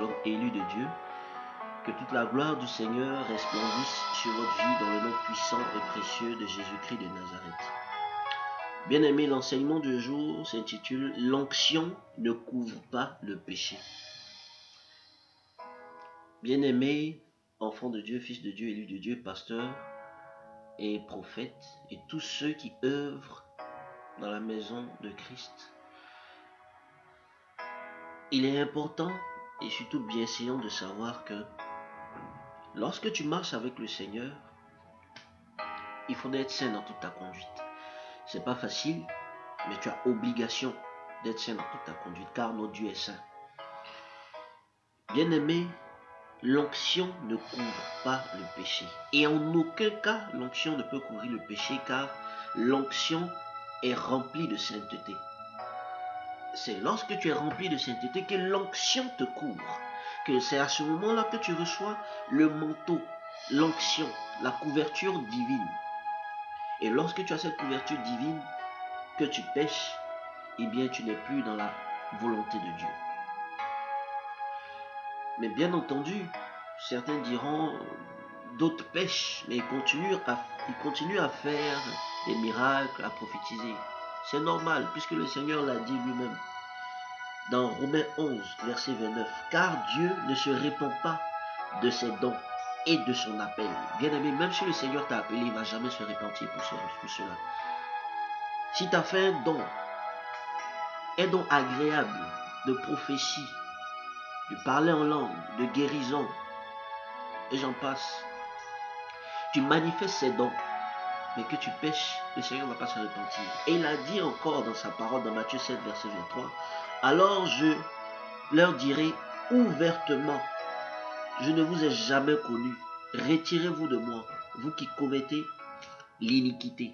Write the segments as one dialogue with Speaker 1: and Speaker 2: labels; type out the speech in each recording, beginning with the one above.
Speaker 1: alors élus de Dieu, que toute la gloire du Seigneur resplendisse sur votre vie dans le nom puissant et précieux de Jésus-Christ de Nazareth. Bien-aimés, l'enseignement du jour s'intitule « L'onction ne couvre pas le péché ». Bien-aimés, enfants de Dieu, fils de Dieu, élus de Dieu, pasteurs et prophètes, et tous ceux qui œuvrent dans la maison de Christ, il est important et surtout bienséant de savoir que lorsque tu marches avec le Seigneur, il faut être saint dans toute ta conduite. C'est pas facile, mais tu as obligation d'être saint dans toute ta conduite, car notre Dieu est saint. Bien-aimé, l'onction ne couvre pas le péché. Et en aucun cas, l'onction ne peut couvrir le péché, car l'onction est remplie de sainteté. C'est lorsque tu es rempli de sainteté que l'onction te couvre, que c'est à ce moment-là que tu reçois le manteau, l'onction, la couverture divine. Et lorsque tu as cette couverture divine, que tu pêches, eh bien tu n'es plus dans la volonté de Dieu. Mais bien entendu, certains diront, d'autres pêchent, mais ils continuent à faire des miracles, à prophétiser. C'est normal, puisque le Seigneur l'a dit lui-même dans Romains 11, verset 29. Car Dieu ne se répand pas de ses dons et de son appel. Bien aimé, même si le Seigneur t'a appelé, il ne va jamais se repentir pour cela. Si tu as fait un don agréable de prophétie, de parler en langue, de guérison, et j'en passe, tu manifestes ces dons, mais que tu pêches, le Seigneur ne va pas se repentir. Et il a dit encore dans sa parole, dans Matthieu 7, verset 23, alors je leur dirai ouvertement, je ne vous ai jamais connu, retirez-vous de moi, vous qui commettez l'iniquité.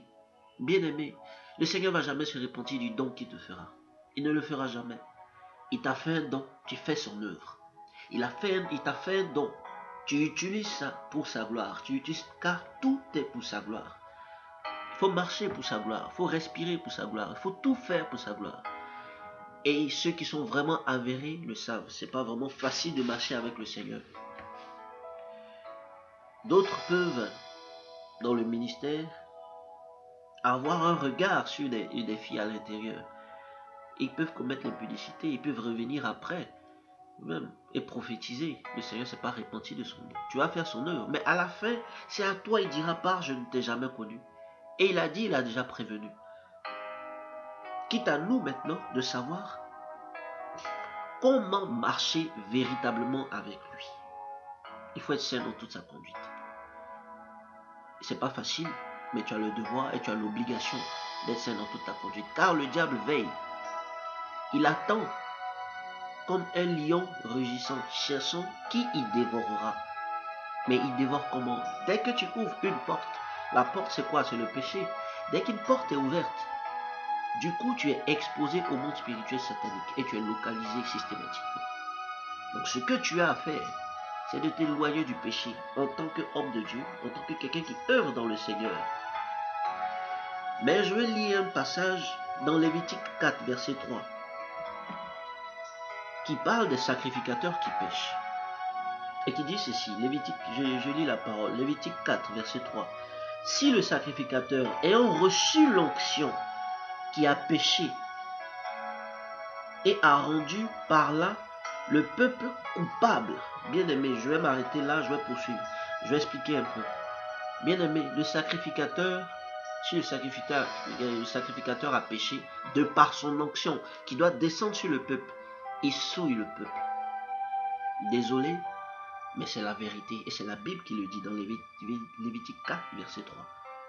Speaker 1: Bien-aimé, le Seigneur ne va jamais se repentir du don qu'il te fera. Il ne le fera jamais. Il t'a fait un don, tu fais son œuvre. Il t'a fait un don, tu utilises ça pour sa gloire, car tout est pour sa gloire. Il faut marcher pour sa gloire, il faut respirer pour sa gloire, il faut tout faire pour sa gloire. Et ceux qui sont vraiment avérés le savent, c'est pas vraiment facile de marcher avec le Seigneur. D'autres peuvent, dans le ministère, avoir un regard sur des filles à l'intérieur. Ils peuvent commettre l'impudicité, ils peuvent revenir après, même, et prophétiser. Le Seigneur ne s'est pas repenti de son œuvre. Tu vas faire son œuvre, mais à la fin, c'est à toi, il dira pas, je ne t'ai jamais connu. Et il a dit, il a déjà prévenu. Quitte à nous maintenant de savoir comment marcher véritablement avec lui. Il faut être saint dans toute sa conduite. C'est pas facile, mais tu as le devoir et tu as l'obligation d'être saint dans toute ta conduite. Car le diable veille. Il attend comme un lion rugissant, cherchant qui il dévorera. Mais il dévore comment? Dès que tu ouvres une porte, la porte c'est quoi? C'est le péché. Dès qu'une porte est ouverte, du coup tu es exposé au monde spirituel satanique et tu es localisé systématiquement. Donc ce que tu as à faire, c'est de t'éloigner du péché en tant qu'homme de Dieu, en tant que quelqu'un qui œuvre dans le Seigneur. Mais je vais lire un passage dans Lévitique 4, verset 3, qui parle des sacrificateurs qui pêchent. Et qui dit ceci, Lévitique, je lis la parole, Lévitique 4, verset 3. Si le sacrificateur, ayant reçu l'onction qui a péché et a rendu par là le peuple coupable, bien aimé, je vais m'arrêter là, je vais poursuivre, je vais expliquer un peu. Bien aimé, le sacrificateur, si le sacrificateur a péché, de par son onction qui doit descendre sur le peuple, il souille le peuple. Désolé, mais c'est la vérité. Et c'est la Bible qui le dit dans Lévitique 4, verset 3.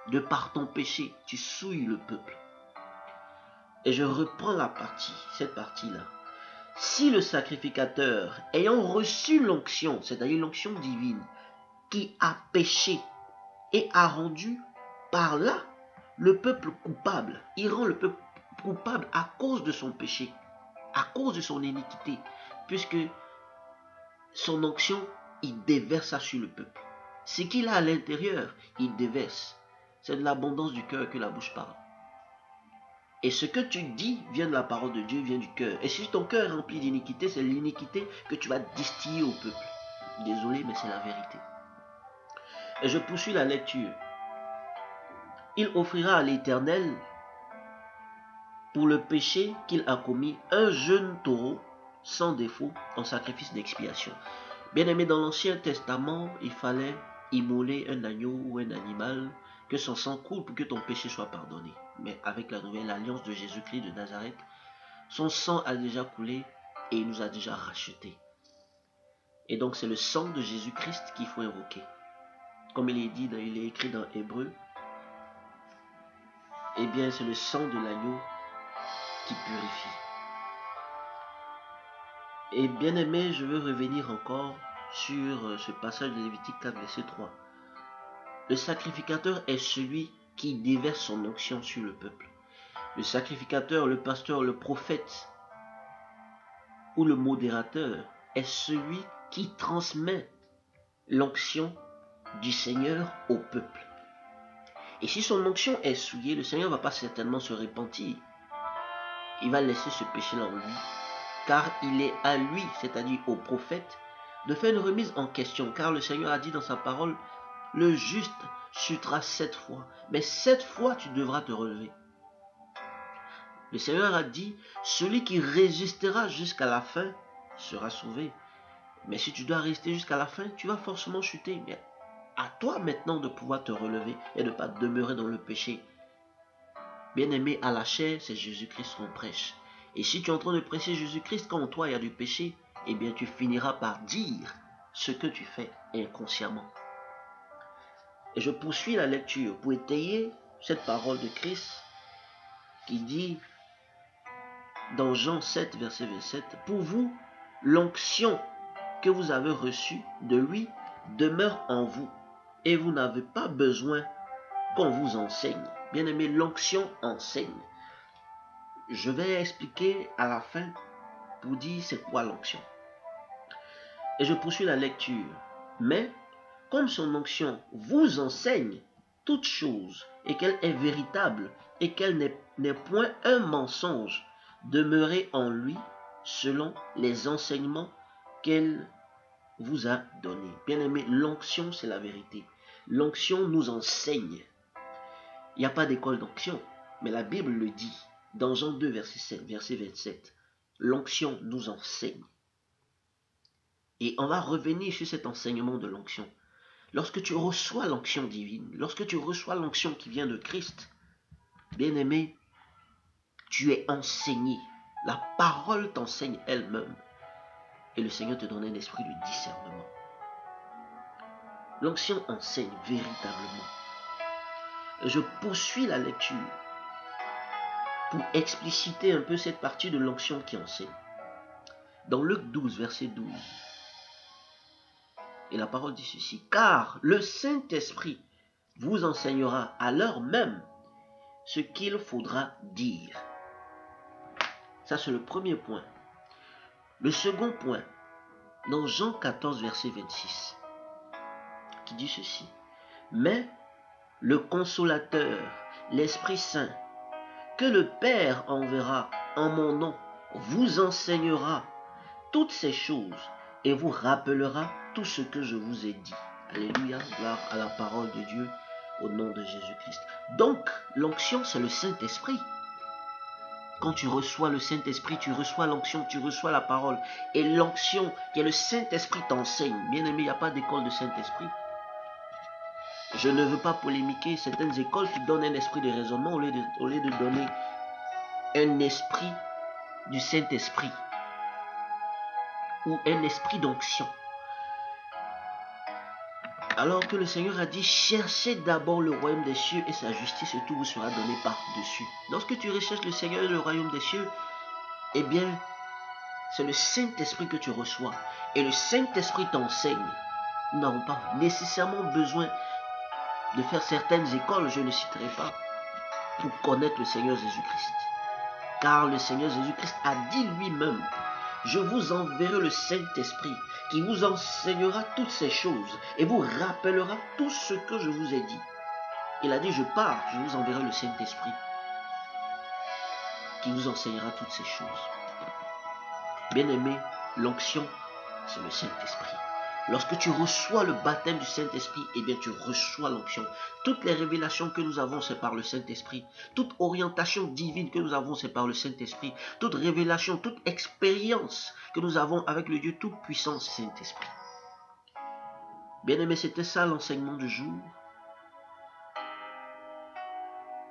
Speaker 1: De par ton péché, tu souilles le peuple. Et je reprends cette partie-là. Si le sacrificateur, ayant reçu l'onction, c'est-à-dire l'onction divine, qui a péché et a rendu par là le peuple coupable, il rend le peuple coupable à cause de son péché, à cause de son iniquité, puisque son onction, il déverse ça sur le peuple. Ce qu'il a à l'intérieur, il déverse. C'est de l'abondance du cœur que la bouche parle. Et ce que tu dis vient de la parole de Dieu, vient du cœur. Et si ton cœur est rempli d'iniquité, c'est l'iniquité que tu vas distiller au peuple. Désolé, mais c'est la vérité. Et je poursuis la lecture. Il offrira à l'Éternel pour le péché qu'il a commis un jeune taureau sans défaut en sacrifice d'expiation. Bien aimé, dans l'Ancien Testament, il fallait immoler un agneau ou un animal, que son sang coule pour que ton péché soit pardonné. Mais avec la nouvelle alliance de Jésus-Christ de Nazareth, son sang a déjà coulé et il nous a déjà rachetés. Et donc c'est le sang de Jésus-Christ qu'il faut invoquer. Comme il est écrit dans Hébreu, eh bien c'est le sang de l'agneau qui purifie. Et bien aimé, je veux revenir encore sur ce passage de Lévitique 4, verset 3. Le sacrificateur est celui qui déverse son onction sur le peuple. Le sacrificateur, le pasteur, le prophète ou le modérateur est celui qui transmet l'onction du Seigneur au peuple. Et si son onction est souillée, le Seigneur ne va pas certainement se repentir. Il va laisser ce péché-là en lui, car il est à lui, c'est-à-dire au prophète, de faire une remise en question, car le Seigneur a dit dans sa parole, le juste chutera 7 fois, mais 7 fois tu devras te relever. Le Seigneur a dit, celui qui résistera jusqu'à la fin sera sauvé. Mais si tu dois rester jusqu'à la fin, tu vas forcément chuter. Mais à toi maintenant de pouvoir te relever et de ne pas demeurer dans le péché. Bien-aimé, à la chair, c'est Jésus-Christ qu'on prêche. Et si tu es en train de prêcher Jésus-Christ quand en toi il y a du péché, eh bien tu finiras par dire ce que tu fais inconsciemment. Et je poursuis la lecture pour étayer cette parole de Christ qui dit dans Jean 7, verset 27, « Pour vous, l'onction que vous avez reçue de lui demeure en vous, et vous n'avez pas besoin qu'on vous enseigne. » Bien-aimé, l'onction enseigne. Je vais expliquer à la fin pour dire c'est quoi l'onction. Et je poursuis la lecture. « Mais, comme son onction vous enseigne toute chose, et qu'elle est véritable, et qu'elle n'est point un mensonge, demeurez en lui selon les enseignements qu'elle vous a donnés. » Bien-aimé, l'onction, c'est la vérité. L'onction nous enseigne. Il n'y a pas d'école d'onction, mais la Bible le dit. Dans Jean 2, verset 27, l'onction nous enseigne. Et on va revenir sur cet enseignement de l'onction. Lorsque tu reçois l'onction divine, lorsque tu reçois l'onction qui vient de Christ, bien-aimé, tu es enseigné. La parole t'enseigne elle-même. Et le Seigneur te donne un esprit de discernement. L'onction enseigne véritablement. Et je poursuis la lecture pour expliciter un peu cette partie de l'onction qui enseigne. Dans Luc 12, verset 12, et la parole dit ceci, « Car le Saint-Esprit vous enseignera à l'heure même ce qu'il faudra dire. » Ça, c'est le premier point. Le second point, dans Jean 14, verset 26, qui dit ceci, « Mais le Consolateur, l'Esprit Saint, que le Père enverra en mon nom, vous enseignera toutes ces choses et vous rappellera tout ce que je vous ai dit. » Alléluia, gloire à la parole de Dieu au nom de Jésus-Christ. Donc, l'onction, c'est le Saint-Esprit. Quand tu reçois le Saint-Esprit, tu reçois l'onction, tu reçois la parole. Et l'onction, qui est le Saint-Esprit, t'enseigne. Bien aimé, il n'y a pas d'école de Saint-Esprit. Je ne veux pas polémiquer certaines écoles qui donnent un esprit de raisonnement au lieu de donner un esprit du Saint-Esprit ou un esprit d'onction. Alors que le Seigneur a dit, cherchez d'abord le royaume des cieux et sa justice et tout vous sera donné par-dessus. Lorsque tu recherches le Seigneur et le royaume des cieux, eh bien, c'est le Saint-Esprit que tu reçois. Et le Saint-Esprit t'enseigne. Nous n'avons pas nécessairement besoin de faire certaines écoles, je ne citerai pas, pour connaître le Seigneur Jésus-Christ. Car le Seigneur Jésus-Christ a dit lui-même, je vous enverrai le Saint-Esprit qui vous enseignera toutes ces choses et vous rappellera tout ce que je vous ai dit. Il a dit, je pars, je vous enverrai le Saint-Esprit. qui vous enseignera toutes ces choses. Bien-aimé, l'onction, c'est le Saint-Esprit. Lorsque tu reçois le baptême du Saint-Esprit, eh bien tu reçois l'onction. Toutes les révélations que nous avons, c'est par le Saint-Esprit. Toute orientation divine que nous avons, c'est par le Saint-Esprit. Toute révélation, toute expérience que nous avons avec le Dieu Tout-Puissant, Saint-Esprit. Bien-aimé, c'était ça l'enseignement du jour.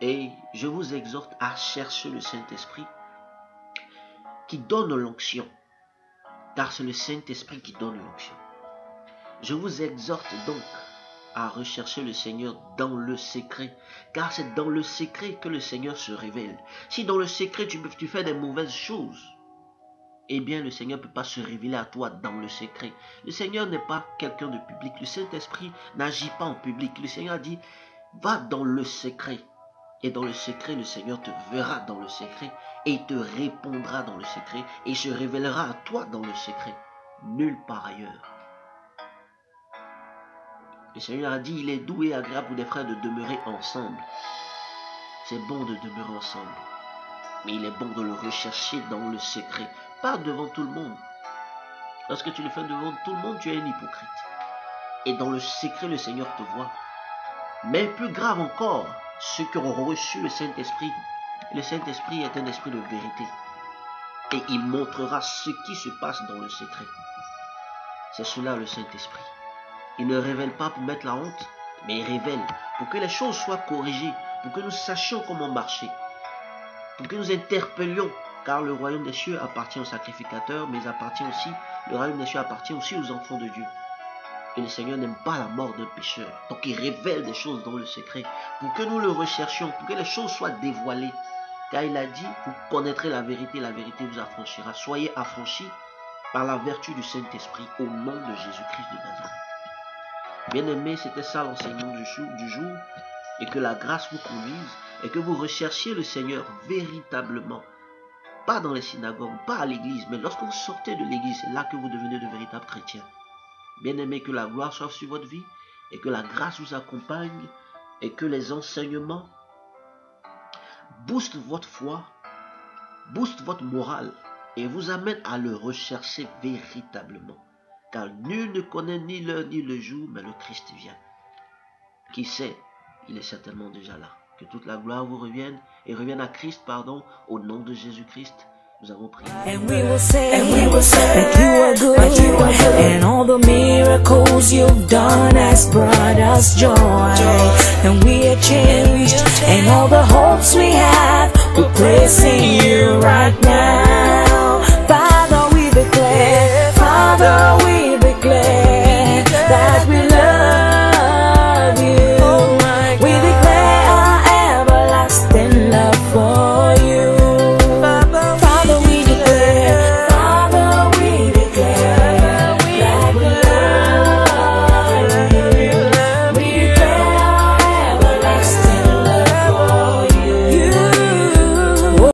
Speaker 1: Et je vous exhorte à chercher le Saint-Esprit qui donne l'onction. Car c'est le Saint-Esprit qui donne l'onction. Je vous exhorte donc à rechercher le Seigneur dans le secret. Car c'est dans le secret que le Seigneur se révèle. Si dans le secret tu fais des mauvaises choses, eh bien le Seigneur ne peut pas se révéler à toi dans le secret. Le Seigneur n'est pas quelqu'un de public. Le Saint-Esprit n'agit pas en public. Le Seigneur dit, va dans le secret. Et dans le secret, le Seigneur te verra dans le secret. Et il te répondra dans le secret. Et il se révélera à toi dans le secret. Nulle part ailleurs. Le Seigneur a dit, il est doux et agréable pour des frères de demeurer ensemble. C'est bon de demeurer ensemble. Mais il est bon de le rechercher dans le secret. Pas devant tout le monde. Lorsque tu le fais devant tout le monde, tu es un hypocrite. Et dans le secret, le Seigneur te voit. Mais plus grave encore, ceux qui auront reçu le Saint-Esprit. Le Saint-Esprit est un esprit de vérité. Et il montrera ce qui se passe dans le secret. C'est cela le Saint-Esprit. Il ne révèle pas pour mettre la honte, mais il révèle pour que les choses soient corrigées, pour que nous sachions comment marcher, pour que nous interpellions, car le royaume des cieux appartient aux sacrificateurs, mais le royaume des cieux appartient aussi aux enfants de Dieu. Et le Seigneur n'aime pas la mort d'un pécheur. Donc il révèle des choses dans le secret, pour que nous le recherchions, pour que les choses soient dévoilées. Car il a dit, vous connaîtrez la vérité vous affranchira. Soyez affranchis par la vertu du Saint-Esprit, au nom de Jésus-Christ de Nazareth. Bien-aimés, c'était ça l'enseignement du jour, et que la grâce vous conduise, et que vous recherchiez le Seigneur véritablement, pas dans les synagogues, pas à l'église, mais lorsque vous sortez de l'église, c'est là que vous devenez de véritables chrétiens. Bien-aimés, que la gloire soit sur votre vie, et que la grâce vous accompagne, et que les enseignements boostent votre foi, boostent votre morale, et vous amènent à le rechercher véritablement. Car nul ne connaît ni l'heure ni le jour, mais le Christ vient. Qui sait, il est certainement déjà là. Que toute la gloire vous revienne, et revienne à Christ, au nom de Jésus-Christ. Nous avons prié.
Speaker 2: And we will say that you are good, and all the miracles you've done has brought us joy. And we are changed, and all the hopes we have, we're placing you right now. Father, we declare, Father,